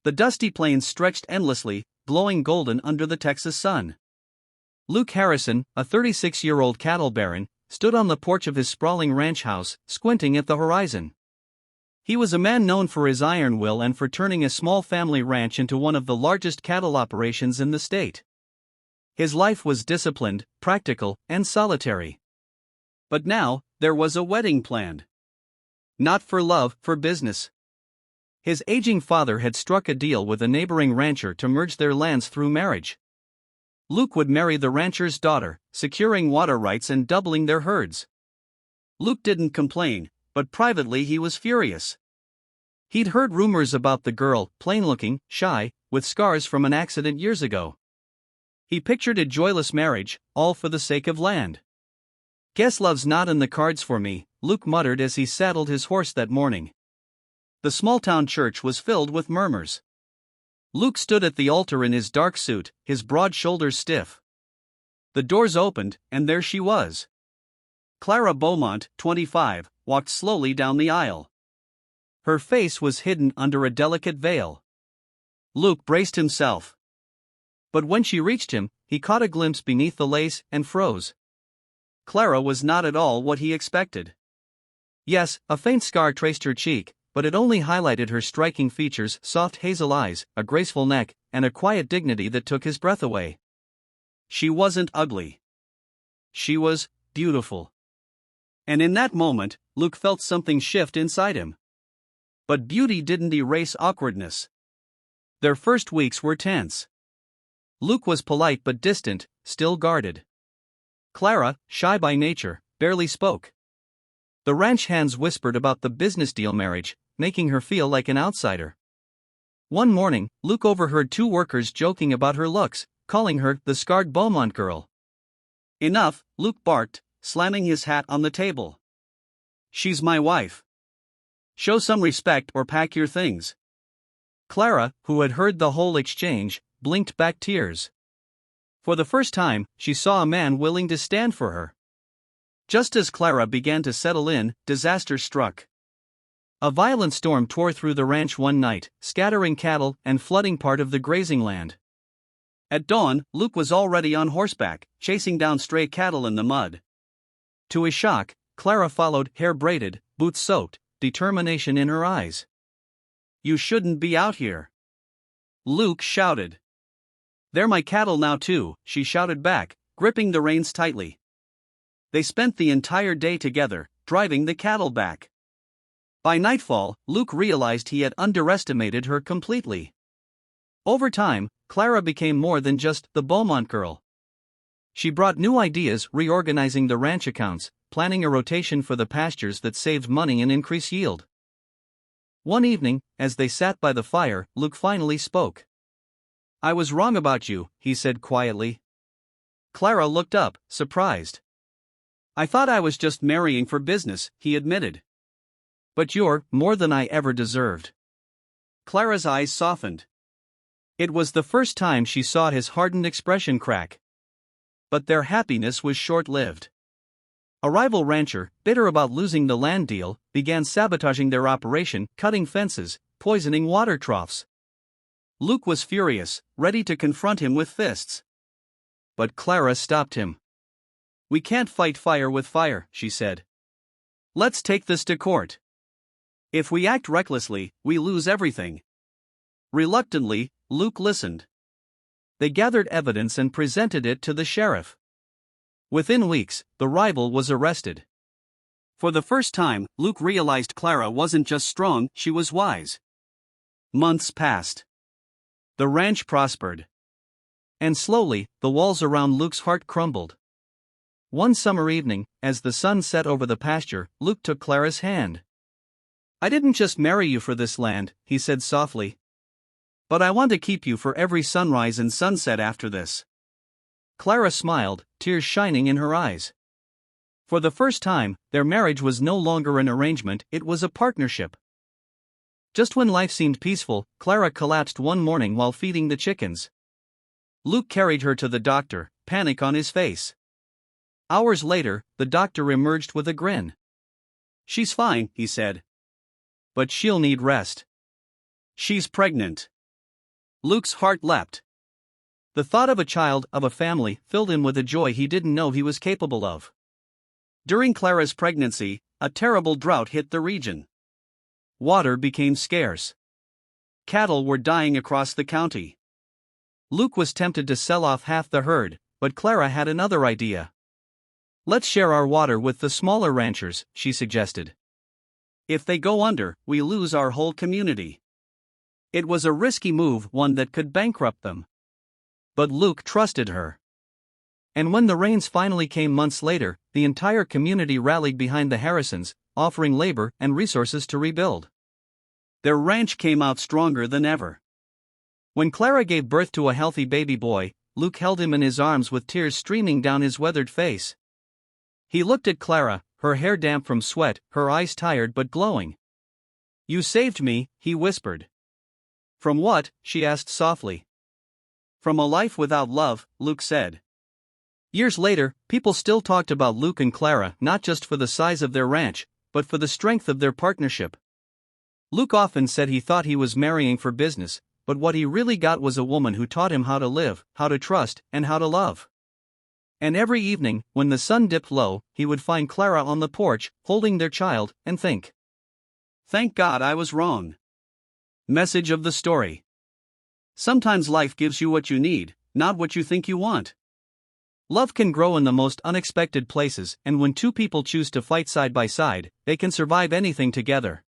The dusty plains stretched endlessly, glowing golden under the Texas sun. Luke Harrison, a 36-year-old cattle baron, stood on the porch of his sprawling ranch house, squinting at the horizon. He was a man known for his iron will and for turning a small family ranch into one of the largest cattle operations in the state. His life was disciplined, practical, and solitary. But now, there was a wedding planned. Not for love, for business. His aging father had struck a deal with a neighboring rancher to merge their lands through marriage. Luke would marry the rancher's daughter, securing water rights and doubling their herds. Luke didn't complain, but privately he was furious. He'd heard rumors about the girl, plain-looking, shy, with scars from an accident years ago. He pictured a joyless marriage, all for the sake of land. "Guess love's not in the cards for me," Luke muttered as he saddled his horse that morning. The small-town church was filled with murmurs. Luke stood at the altar in his dark suit, his broad shoulders stiff. The doors opened, and there she was. Clara Beaumont, 25, walked slowly down the aisle. Her face was hidden under a delicate veil. Luke braced himself. But when she reached him, he caught a glimpse beneath the lace and froze. Clara was not at all what he expected. Yes, a faint scar traced her cheek, but it only highlighted her striking features: soft hazel eyes, a graceful neck, and a quiet dignity that took his breath away. She wasn't ugly. She was beautiful. And in that moment, Luke felt something shift inside him. But beauty didn't erase awkwardness. Their first weeks were tense. Luke was polite but distant, still guarded. Clara, shy by nature, barely spoke. The ranch hands whispered about the business deal marriage, making her feel like an outsider. One morning, Luke overheard two workers joking about her looks, calling her the scarred Beaumont girl. "Enough," Luke barked, slamming his hat on the table. "She's my wife. Show some respect or pack your things." Clara, who had heard the whole exchange, blinked back tears. For the first time, she saw a man willing to stand for her. Just as Clara began to settle in, disaster struck. A violent storm tore through the ranch one night, scattering cattle and flooding part of the grazing land. At dawn, Luke was already on horseback, chasing down stray cattle in the mud. To his shock, Clara followed, hair braided, boots soaked, determination in her eyes. "You shouldn't be out here," Luke shouted. "They're my cattle now too," she shouted back, gripping the reins tightly. They spent the entire day together, driving the cattle back. By nightfall, Luke realized he had underestimated her completely. Over time, Clara became more than just the Beaumont girl. She brought new ideas, reorganizing the ranch accounts, planning a rotation for the pastures that saved money and increased yield. One evening, as they sat by the fire, Luke finally spoke. "I was wrong about you," he said quietly. Clara looked up, surprised. "I thought I was just marrying for business," he admitted. "But you're more than I ever deserved." Clara's eyes softened. It was the first time she saw his hardened expression crack. But their happiness was short-lived. A rival rancher, bitter about losing the land deal, began sabotaging their operation, cutting fences, poisoning water troughs. Luke was furious, ready to confront him with fists. But Clara stopped him. "We can't fight fire with fire," she said. "Let's take this to court. If we act recklessly, we lose everything." Reluctantly, Luke listened. They gathered evidence and presented it to the sheriff. Within weeks, the rival was arrested. For the first time, Luke realized Clara wasn't just strong, she was wise. Months passed. The ranch prospered. And slowly, the walls around Luke's heart crumbled. One summer evening, as the sun set over the pasture, Luke took Clara's hand. "I didn't just marry you for this land," he said softly. "But I want to keep you for every sunrise and sunset after this." Clara smiled, tears shining in her eyes. For the first time, their marriage was no longer an arrangement, it was a partnership. Just when life seemed peaceful, Clara collapsed one morning while feeding the chickens. Luke carried her to the doctor, panic on his face. Hours later, the doctor emerged with a grin. "She's fine," he said. "But she'll need rest. She's pregnant." Luke's heart leapt. The thought of a child, of a family, filled him with a joy he didn't know he was capable of. During Clara's pregnancy, a terrible drought hit the region. Water became scarce. Cattle were dying across the county. Luke was tempted to sell off half the herd, but Clara had another idea. "Let's share our water with the smaller ranchers," she suggested. "If they go under, we lose our whole community." It was a risky move, one that could bankrupt them. But Luke trusted her. And when the rains finally came months later, the entire community rallied behind the Harrisons, offering labor and resources to rebuild. Their ranch came out stronger than ever. When Clara gave birth to a healthy baby boy, Luke held him in his arms with tears streaming down his weathered face. He looked at Clara, her hair damp from sweat, her eyes tired but glowing. "You saved me," he whispered. "From what?" she asked softly. "From a life without love," Luke said. Years later, people still talked about Luke and Clara, not just for the size of their ranch, but for the strength of their partnership. Luke often said he thought he was marrying for business, but what he really got was a woman who taught him how to live, how to trust, and how to love. And every evening, when the sun dipped low, he would find Clara on the porch, holding their child, and think, "Thank God I was wrong." Message of the story: sometimes life gives you what you need, not what you think you want. Love can grow in the most unexpected places, and when two people choose to fight side by side, they can survive anything together.